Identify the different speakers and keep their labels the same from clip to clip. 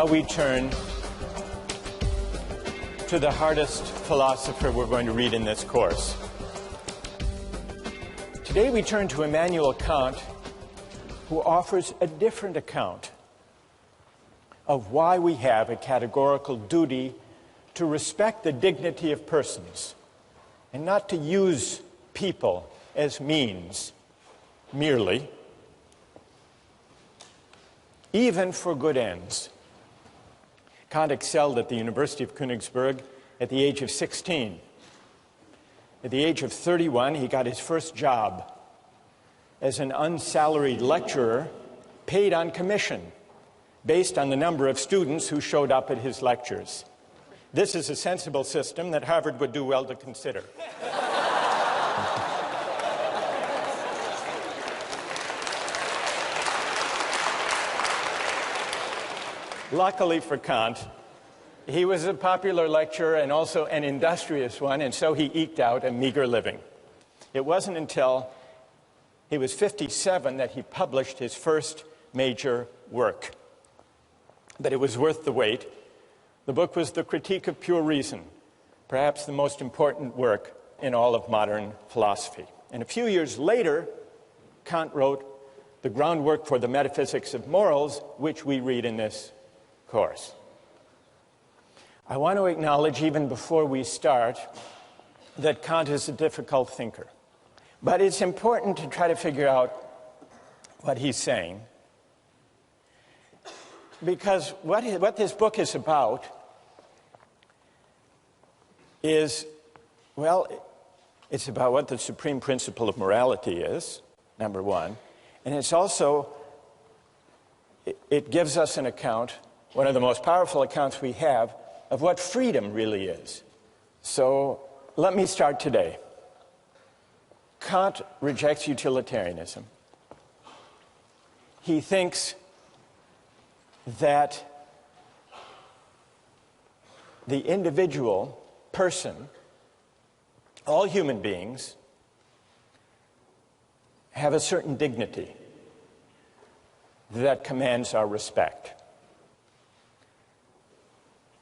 Speaker 1: Now we turn to the hardest philosopher we're going to read in this course. Today we turn to Immanuel Kant, who offers a different account of why we have a categorical duty to respect the dignity of persons and not to use people as means merely, even for good ends. Kant excelled at the University of Königsberg at the age of 16. At the age of 31, he got his first job as an unsalaried lecturer paid on commission based on the number of students who showed up at his lectures. This is a sensible system that Harvard would do well to consider. Luckily for Kant, he was a popular lecturer and also an industrious one, and so he eked out a meager living. It wasn't until he was 57 that he published his first major work. But it was worth the wait. The book was The Critique of Pure Reason, perhaps the most important work in all of modern philosophy. And a few years later, Kant wrote the groundwork for the metaphysics of morals, which we read in this course. I want to acknowledge, even before we start, that Kant is a difficult thinker. But it's important to try to figure out what he's saying, because what this book is about is, well, it's about what the supreme principle of morality is, number one, and it's also, it gives us an account, one of the most powerful accounts we have, of what freedom really is. So let me start today. Kant rejects utilitarianism. He thinks that the individual person, all human beings, have a certain dignity that commands our respect.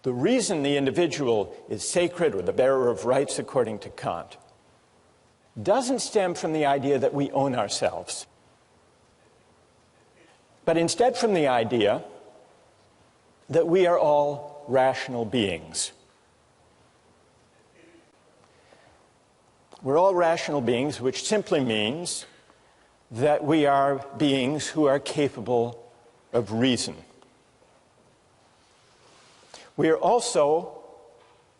Speaker 1: The reason the individual is sacred, or the bearer of rights according to Kant, doesn't stem from the idea that we own ourselves, but instead from the idea that we are all rational beings. We're all rational beings, which simply means that we are beings who are capable of reason. We are also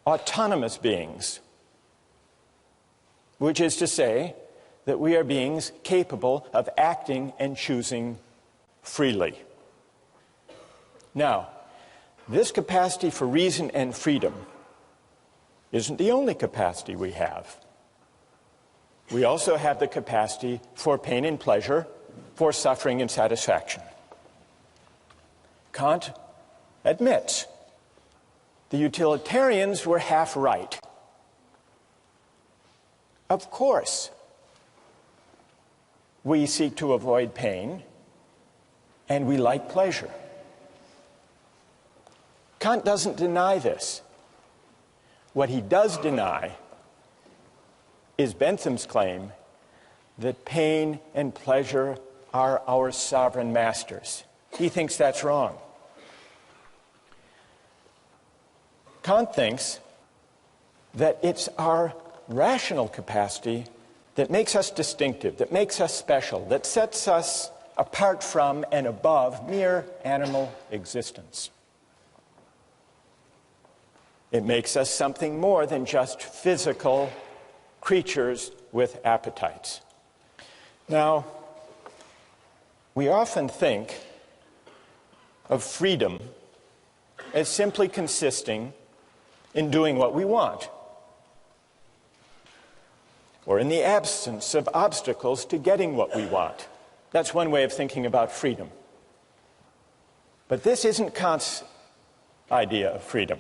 Speaker 1: autonomous beings, which is to say that we are beings capable of acting and choosing freely. Now, this capacity for reason and freedom isn't the only capacity we have. We also have the capacity for pain and pleasure, for suffering and satisfaction. Kant admits the utilitarians were half right. Of course, we seek to avoid pain, and we like pleasure. Kant doesn't deny this. What he does deny is Bentham's claim that pain and pleasure are our sovereign masters. He thinks that's wrong. Kant thinks that it's our rational capacity that makes us distinctive, that makes us special, that sets us apart from and above mere animal existence. It makes us something more than just physical creatures with appetites. Now, we often think of freedom as simply consisting in doing what we want, or in the absence of obstacles to getting what we want. That's one way of thinking about freedom. But this isn't Kant's idea of freedom.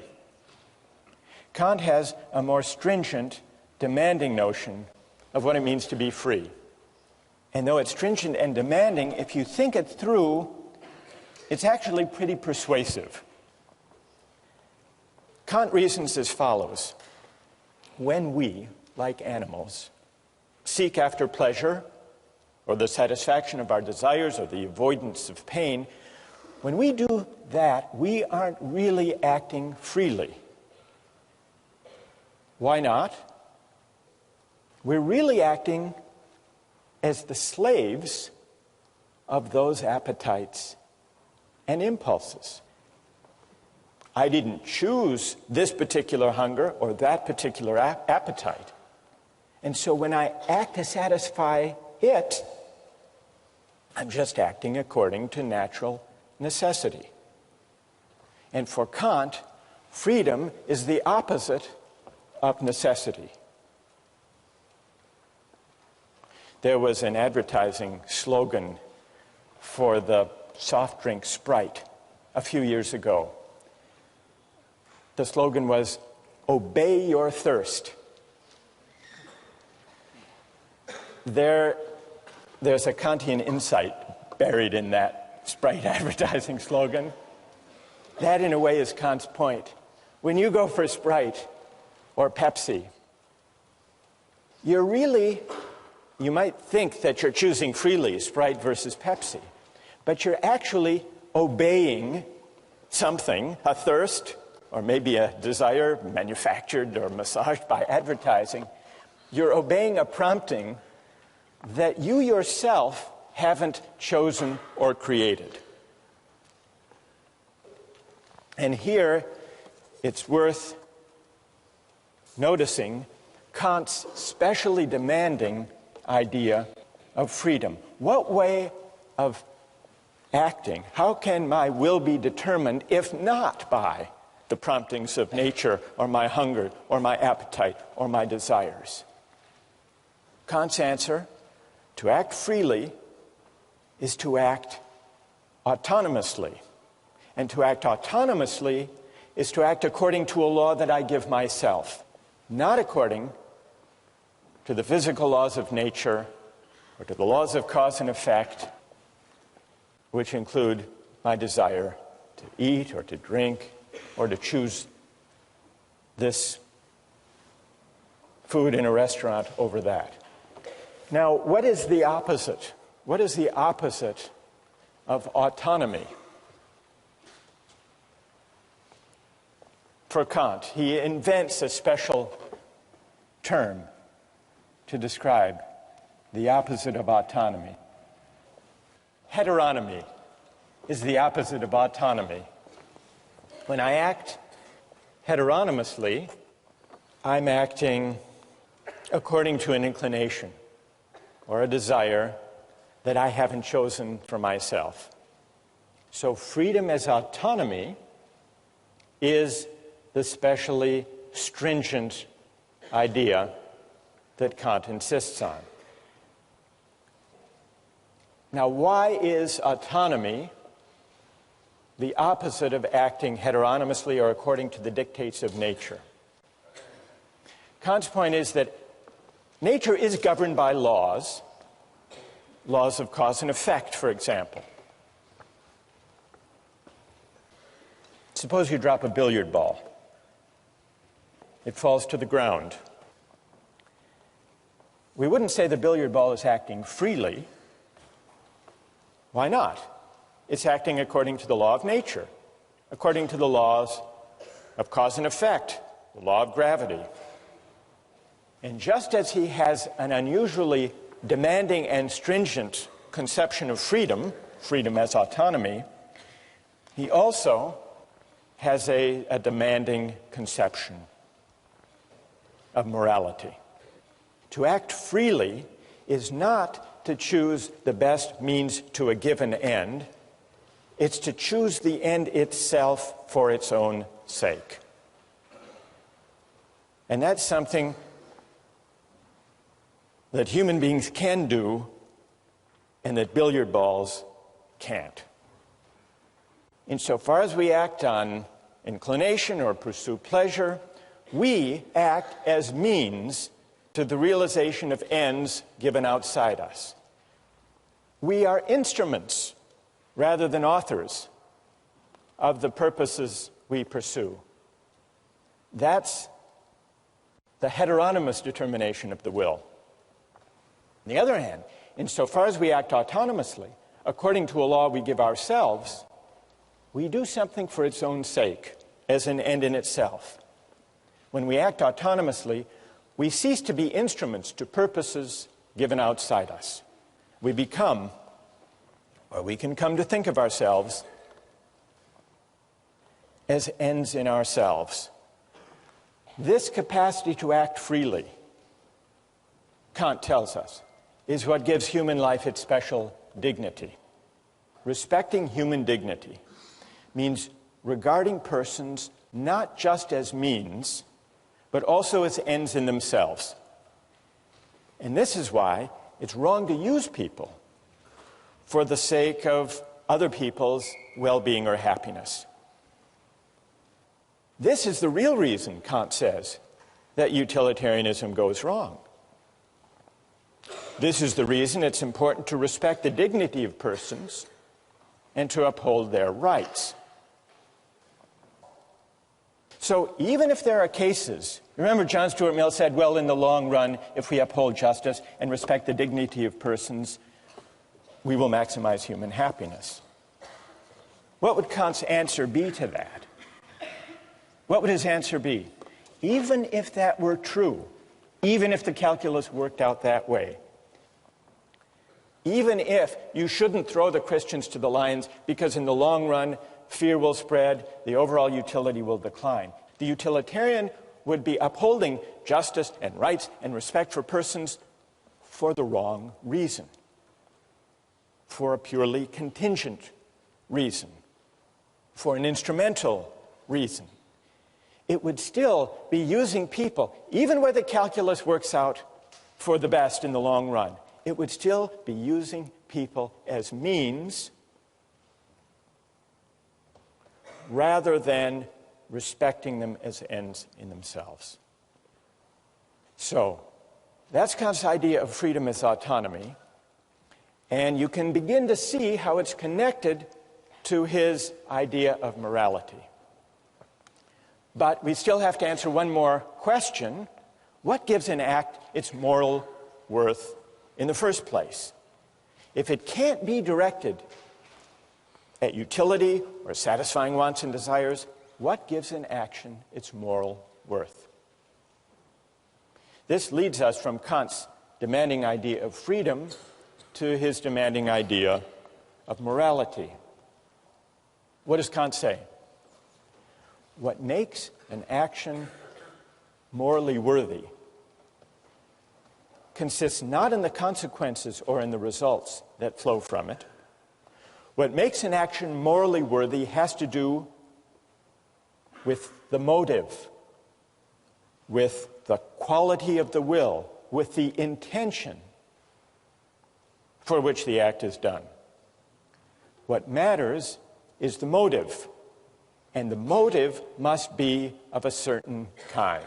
Speaker 1: Kant has a more stringent, demanding notion of what it means to be free. And though it's stringent and demanding, if you think it through, it's actually pretty persuasive. Kant reasons as follows. When we, like animals, seek after pleasure or the satisfaction of our desires or the avoidance of pain, when we do that, we aren't really acting freely. Why not? We're really acting as the slaves of those appetites and impulses. I didn't choose this particular hunger or that particular appetite. And so when I act to satisfy it, I'm just acting according to natural necessity. And for Kant, freedom is the opposite of necessity. There was an advertising slogan for the soft drink Sprite a few years ago. The slogan was, "Obey your thirst." There's a Kantian insight buried in that Sprite advertising slogan. That, in a way, is Kant's point. When you go for Sprite or Pepsi, you might think that you're choosing freely, Sprite versus Pepsi, but you're actually obeying something, a thirst, or maybe a desire manufactured or massaged by advertising. You're obeying a prompting that you yourself haven't chosen or created. And here, it's worth noticing Kant's specially demanding idea of freedom. What way of acting, how can my will be determined if not by the promptings of nature or my hunger or my appetite or my desires? Kant's answer, to act freely, is to act autonomously. And to act autonomously is to act according to a law that I give myself, not according to the physical laws of nature or to the laws of cause and effect, which include my desire to eat or to drink or to choose this food in a restaurant over that. Now, what is the opposite? What is the opposite of autonomy? For Kant, he invents a special term to describe the opposite of autonomy. Heteronomy is the opposite of autonomy. When I act heteronomously, I'm acting according to an inclination or a desire that I haven't chosen for myself. So freedom as autonomy is the specially stringent idea that Kant insists on. Now, why is autonomy the opposite of acting heteronomously or according to the dictates of nature? Kant's point is that nature is governed by laws, laws of cause and effect, for example. Suppose you drop a billiard ball. It falls to the ground. We wouldn't say the billiard ball is acting freely. Why not? It's acting according to the law of nature, according to the laws of cause and effect, the law of gravity. And just as he has an unusually demanding and stringent conception of freedom, freedom as autonomy, he also has a demanding conception of morality. To act freely is not to choose the best means to a given end. It's to choose the end itself for its own sake. And that's something that human beings can do and that billiard balls can't. Insofar as we act on inclination or pursue pleasure, we act as means to the realization of ends given outside us. We are instruments rather than authors of the purposes we pursue. That's the heteronymous determination of the will. On the other hand, insofar as we act autonomously, according to a law we give ourselves, we do something for its own sake, as an end in itself. When we act autonomously, we cease to be instruments to purposes given outside us. We become, or we can come to think of ourselves, as ends in ourselves. This capacity to act freely, Kant tells us, is what gives human life its special dignity. Respecting human dignity means regarding persons not just as means, but also as ends in themselves. And this is why it's wrong to use people for the sake of other people's well-being or happiness. This is the real reason, Kant says, that utilitarianism goes wrong. This is the reason it's important to respect the dignity of persons and to uphold their rights. So even if there are cases, remember John Stuart Mill said, well, in the long run, if we uphold justice and respect the dignity of persons, we will maximize human happiness. What would Kant's answer be to that? What would his answer be? Even if that were true, even if the calculus worked out that way, even if you shouldn't throw the Christians to the lions because in the long run, fear will spread, the overall utility will decline. The utilitarian would be upholding justice and rights and respect for persons for the wrong reason, for a purely contingent reason, for an instrumental reason. It would still be using people, even where the calculus works out for the best in the long run, it would still be using people as means rather than respecting them as ends in themselves. So, that's Kant's idea of freedom as autonomy, and you can begin to see how it's connected to his idea of morality. But we still have to answer one more question. What gives an act its moral worth in the first place? If it can't be directed at utility or satisfying wants and desires, what gives an action its moral worth? This leads us from Kant's demanding idea of freedom to his demanding idea of morality. What does Kant say? What makes an action morally worthy consists not in the consequences or in the results that flow from it. What makes an action morally worthy has to do with the motive, with the quality of the will, with the intention for which the act is done. What matters is the motive, and the motive must be of a certain kind.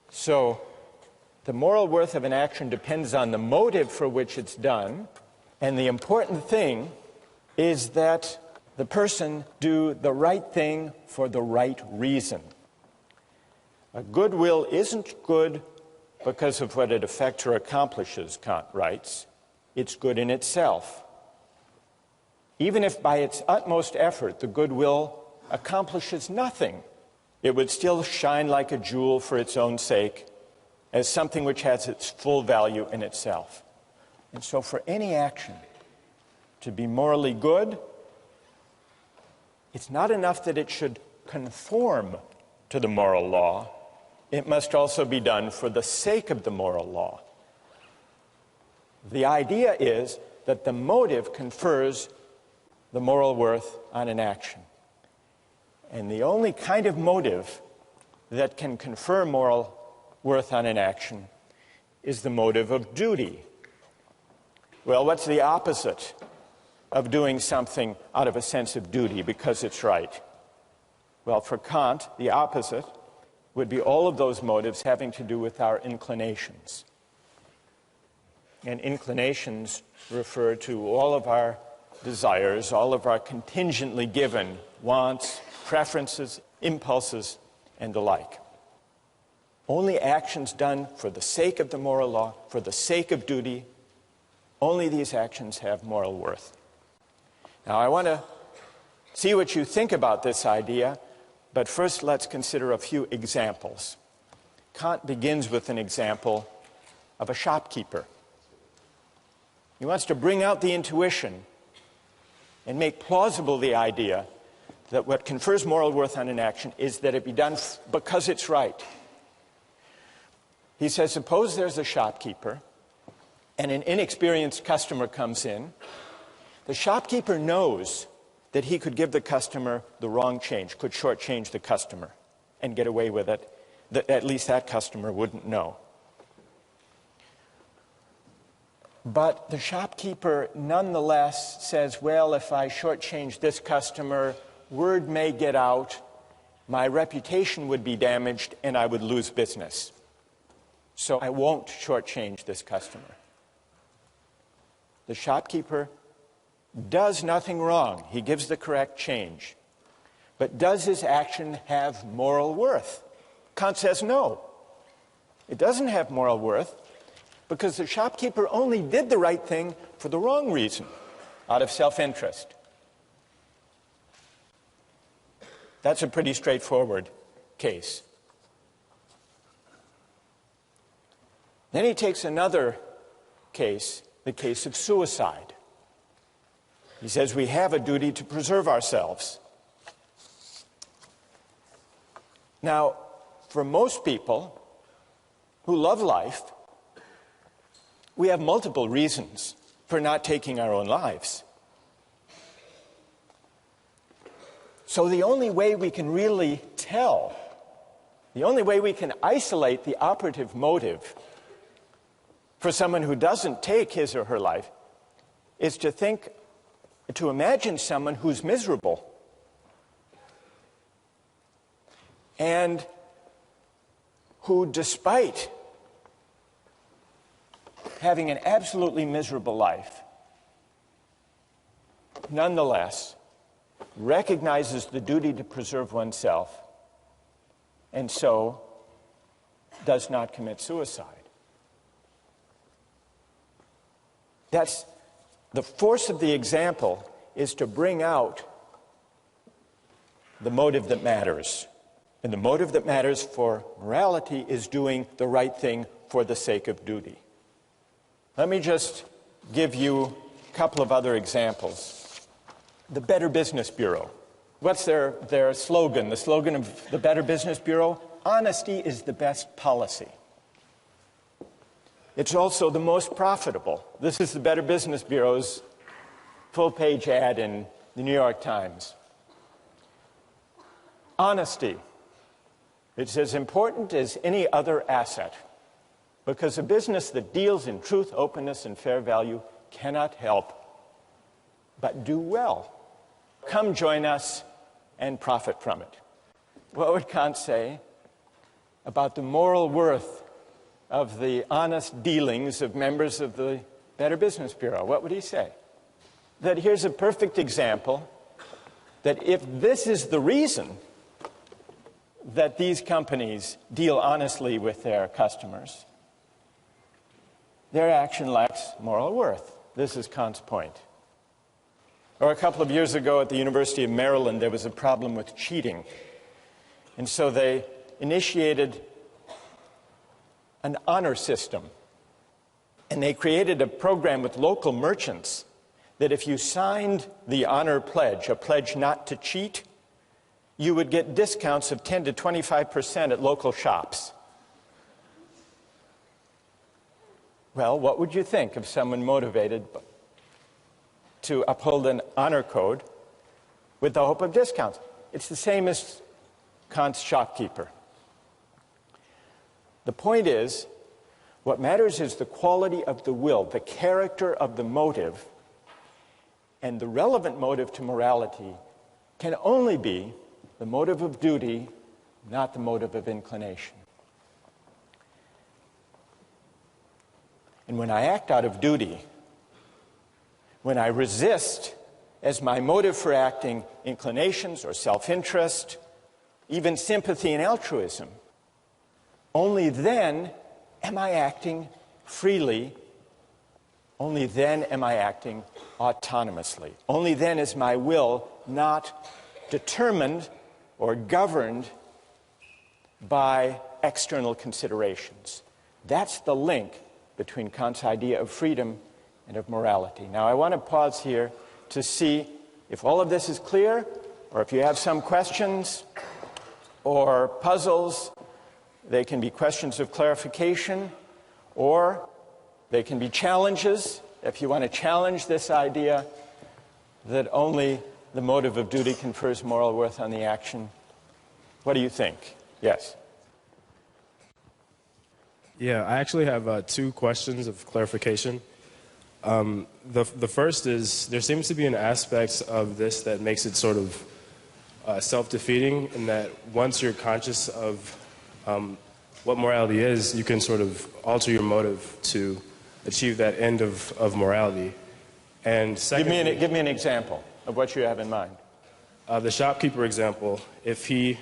Speaker 1: So, the moral worth of an action depends on the motive for which it's done, and the important thing is that the person do the right thing for the right reason. A good will isn't good because of what it affects or accomplishes, Kant writes. It's good in itself. Even if by its utmost effort the good will accomplishes nothing, it would still shine like a jewel for its own sake, as something which has its full value in itself. And so for any action to be morally good, it's not enough that it should conform to the moral law. It must also be done for the sake of the moral law. The idea is that the motive confers the moral worth on an action. And the only kind of motive that can confer moral worth on an action is the motive of duty. Well, what's the opposite of doing something out of a sense of duty because it's right? Well, for Kant, the opposite would be all of those motives having to do with our inclinations. And inclinations refer to all of our desires, all of our contingently given wants, preferences, impulses, and the like. Only actions done for the sake of the moral law, for the sake of duty, only these actions have moral worth. Now, I want to see what you think about this idea, but first let's consider a few examples. Kant begins with an example of a shopkeeper. He wants to bring out the intuition and make plausible the idea that what confers moral worth on an action is that it be done because it's right. He says, suppose there's a shopkeeper and an inexperienced customer comes in. The shopkeeper knows that he could give the customer the wrong change, could shortchange the customer and get away with it, that at least that customer wouldn't know. But the shopkeeper nonetheless says, well, if I shortchange this customer, word may get out, my reputation would be damaged, and I would lose business. So I won't shortchange this customer. The shopkeeper does nothing wrong. He gives the correct change. But does his action have moral worth? Kant says no. It doesn't have moral worth because the shopkeeper only did the right thing for the wrong reason, out of self-interest. That's a pretty straightforward case. Then he takes another case, the case of suicide. He says we have a duty to preserve ourselves. Now, for most people who love life, we have multiple reasons for not taking our own lives. So the only way we can really tell, the only way we can isolate the operative motive for someone who doesn't take his or her life is to imagine someone who's miserable and who, despite having an absolutely miserable life, nonetheless recognizes the duty to preserve oneself and so does not commit suicide. That's the force of the example, is to bring out the motive that matters. And the motive that matters for morality is doing the right thing for the sake of duty. Let me just give you a couple of other examples. The Better Business Bureau. What's their slogan? The slogan of the Better Business Bureau? Honesty is the best policy. It's also the most profitable. This is the Better Business Bureau's full-page ad in the New York Times. Honesty. It's as important as any other asset, because a business that deals in truth, openness, and fair value cannot help but do well. Come join us and profit from it. What would Kant say about the moral worth of the honest dealings of members of the Better Business Bureau? What would he say? That here's a perfect example that if this is the reason that these companies deal honestly with their customers, their action lacks moral worth. This is Kant's point. Or a couple of years ago at the University of Maryland, there was a problem with cheating. And so they initiated an honor system. And they created a program with local merchants that if you signed the honor pledge, a pledge not to cheat, you would get discounts of 10 to 25% at local shops. Well, what would you think of someone motivated to uphold an honor code with the hope of discounts? It's the same as Kant's shopkeeper. The point is, what matters is the quality of the will, the character of the motive, and the relevant motive to morality can only be the motive of duty, not the motive of inclination. And when I act out of duty, when I resist as my motive for acting inclinations or self-interest even sympathy and altruism, only then am I acting freely. Only then am I acting autonomously. Only then is my will not determined or governed by external considerations. That's the link between Kant's idea of freedom and of morality. Now, I want to pause here to see if all of this is clear, or if you have some questions or puzzles. They can be questions of clarification, or they can be challenges, if you want to challenge this idea that only the motive of duty confers moral worth on the action. What do you think? Yes?
Speaker 2: Yeah, I actually have two questions of clarification. The first is, there seems to be an aspect of this that makes it sort of self-defeating, in that once you're conscious of what morality is, you can sort of alter your motive to achieve that end of morality. And secondly,
Speaker 1: give me an example of what you have in mind.
Speaker 2: The shopkeeper example, if he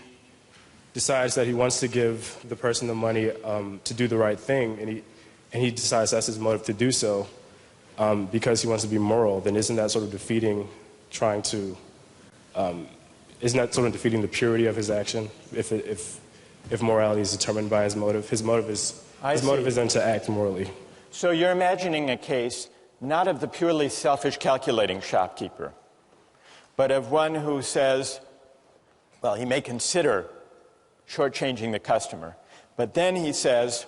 Speaker 2: decides that he wants to give the person the money to do the right thing, and he decides that's his motive to do so because he wants to be moral, then isn't that sort of defeating isn't that sort of defeating the purity of his action if morality is determined by his motive? His motive is then to act morally.
Speaker 1: So you're imagining a case not of the purely selfish calculating shopkeeper, but of one who says, well, he may consider shortchanging the customer, but then he says,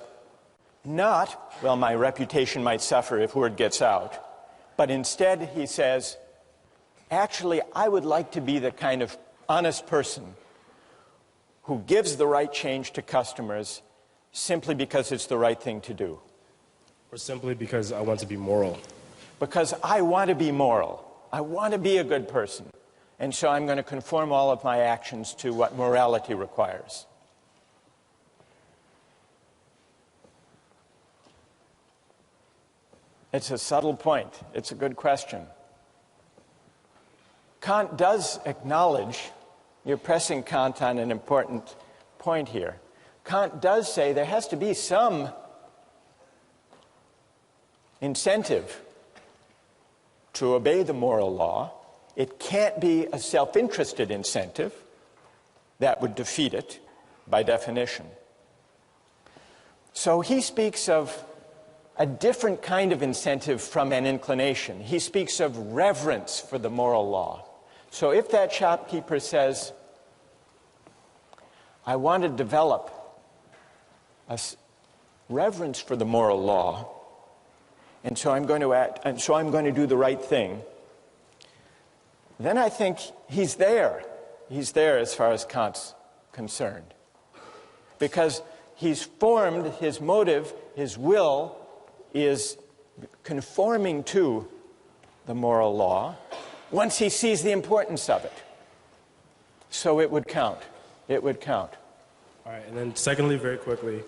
Speaker 1: not, well, my reputation might suffer if word gets out, but instead he says, actually, I would like to be the kind of honest person who gives the right change to customers simply because it's the right thing to do.
Speaker 2: Or simply because I want to be moral.
Speaker 1: Because I want to be moral. I want to be a good person. And so I'm going to conform all of my actions to what morality requires. It's a subtle point. It's a good question. Kant does acknowledge, you're pressing Kant on an important point here. Kant does say there has to be some incentive to obey the moral law. It can't be a self-interested incentive. That would defeat it by definition. So he speaks of a different kind of incentive from an inclination. He speaks of reverence for the moral law. So if that shopkeeper says, I want to develop a reverence for the moral law, and so I'm going to act, and so I'm going to do the right thing, then I think he's there. He's there as far as Kant's concerned. Because he's formed, his motive, his will is conforming to the moral law once he sees the importance of it. So it would count. It would count.
Speaker 2: All right, and then secondly, very quickly,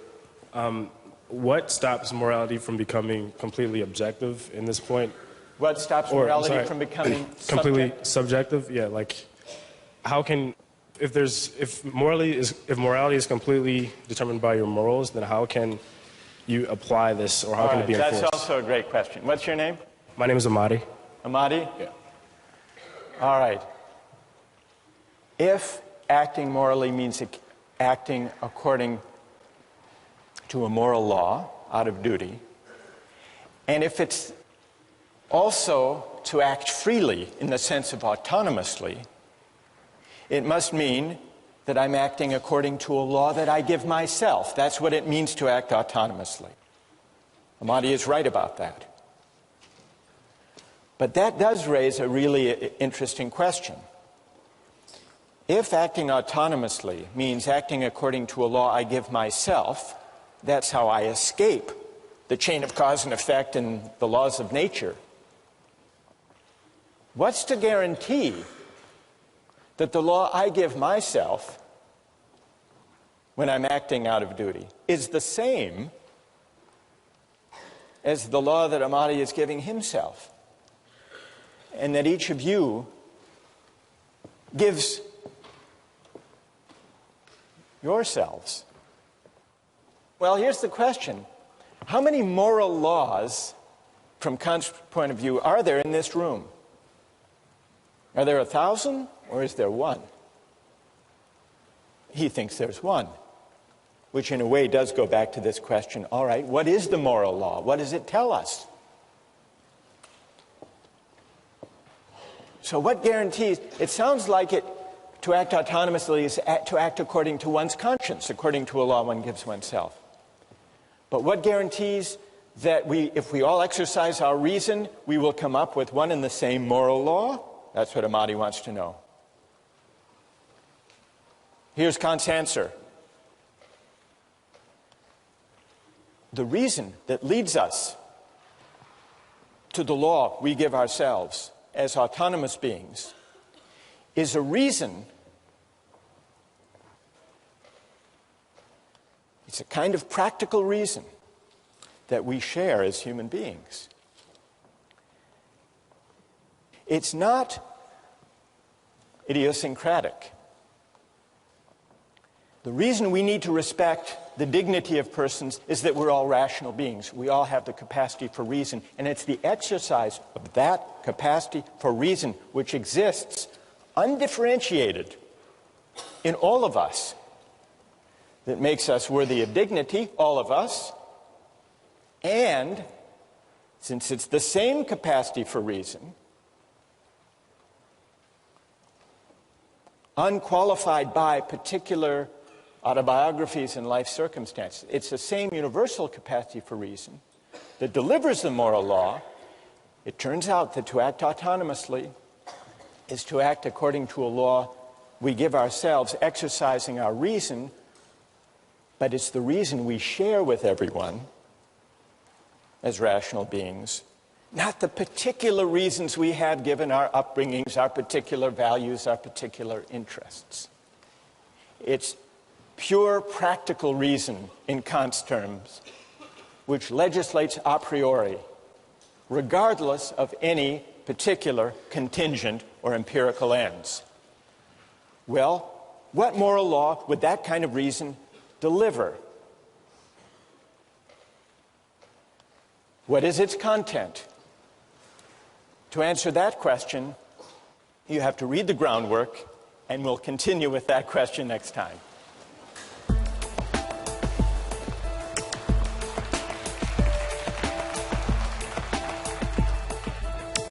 Speaker 2: what stops morality from becoming completely objective in this point?
Speaker 1: What stops morality from becoming
Speaker 2: completely subjective? Yeah, like how can, if morality is completely determined by your morals, then how can you apply this, or how can it be enforced?
Speaker 1: That's also a great question. What's your name?
Speaker 2: My name is Amadi.
Speaker 1: Amadi?
Speaker 2: Yeah.
Speaker 1: All right. If acting morally means acting according to a moral law out of duty, and if it's also to act freely in the sense of autonomously, it must mean that I'm acting according to a law that I give myself. That's what it means to act autonomously. Amadi is right about that. But that does raise a really interesting question. If acting autonomously means acting according to a law I give myself, that's how I escape the chain of cause and effect and the laws of nature. What's to guarantee that the law I give myself when I'm acting out of duty is the same as the law that Amadi is giving himself, and that each of you gives yourselves. Well, here's the question. How many moral laws, from Kant's point of view, are there in this room? Are there 1,000 or is there one? He thinks there's one, which in a way does go back to this question, all right, what is the moral law? What does it tell us? So what guarantees? It sounds like it to act autonomously is to act according to one's conscience, according to a law one gives oneself. But what guarantees that if we all exercise our reason, we will come up with one and the same moral law? That's what Amati wants to know. Here's Kant's answer. The reason that leads us to the law we give ourselves as autonomous beings is a reason, it's a kind of practical reason that we share as human beings. It's not idiosyncratic. The reason we need to respect the dignity of persons is that we're all rational beings. We all have the capacity for reason, and it's the exercise of that capacity for reason which exists undifferentiated in all of us that makes us worthy of dignity, all of us. And since it's the same capacity for reason, unqualified by particular autobiographies and life circumstances, it's the same universal capacity for reason that delivers the moral law. It turns out that to act autonomously is to act according to a law we give ourselves, exercising our reason, but it's the reason we share with everyone as rational beings, not the particular reasons we have given our upbringings, our particular values, our particular interests. It's pure practical reason, in Kant's terms, which legislates a priori, regardless of any particular contingent or empirical ends. Well, what moral law would that kind of reason deliver? What is its content? To answer that question, you have to read the groundwork, and we'll continue with that question next time.